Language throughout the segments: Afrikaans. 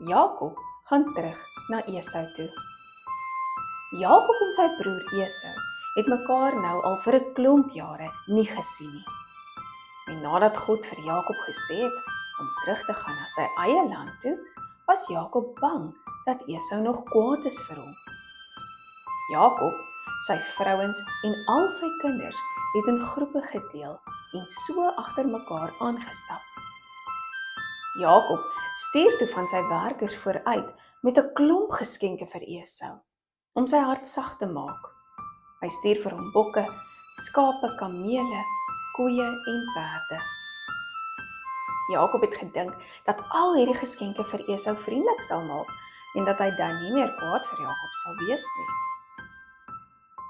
Jakob gaan terug na Esau toe. Jakob en sy broer Esau het mekaar nou al vir 'n klomp jare nie gesien nie. En nadat God vir Jakob gesê het om terug te gaan na sy eie land toe, was Jakob bang dat Esau nog kwaad is vir hom. Jakob, sy vrouens en al sy kinders het in groepe gedeel en so agter mekaar aangestap. Jakob stuur toe van sy werkers vooruit met 'n klomp geskenke vir Esau, om sy hart sag te maak. Hy stuur vir hom bokke, skape, kamele, koeie en perde. Jakob het gedink dat al hierdie geskenke vir Esau vriendelik sal maak en dat hy dan nie meer kwaad vir Jakob sal wees nie.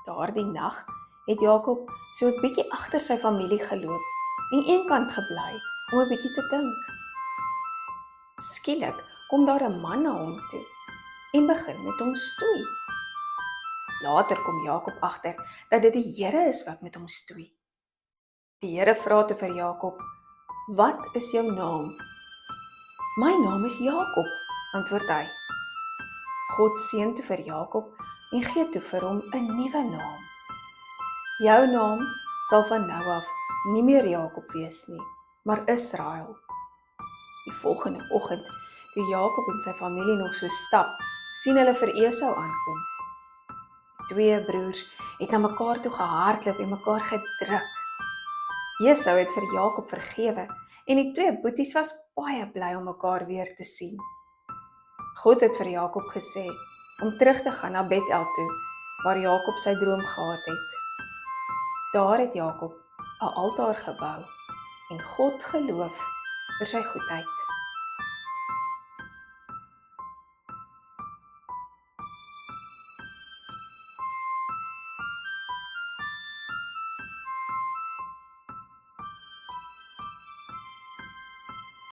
Daardie nag het Jakob so 'n bietjie agter sy familie geloop en eenkant gebly om 'n bietjie te dink. Skielik kom daar 'n man na hom toe en begin met hom stoei. Later kom Jakob agter dat dit die Here is wat met hom stoei. Die Here vra toe vir Jakob: "Wat is jou naam?" "My naam is Jakob," antwoord hy. God seën toe vir Jakob en gee toe vir hom 'n nuwe naam. "Jou naam sal van nou af nie meer Jakob wees nie, maar Israel." Die volgende oggend, toe Jakob en sy familie nog so stap, sien hulle vir Esau aankom. Die twee broers het na mekaar toe gehardloop en mekaar gedruk. Esau het vir Jakob vergewe en die twee boeties was baie bly om mekaar weer te sien. God het vir Jakob gesê om terug te gaan na Bethel toe, waar Jakob sy droom gehad het. Daar het Jakob 'n altaar gebou en God geloof vir sy goedheid.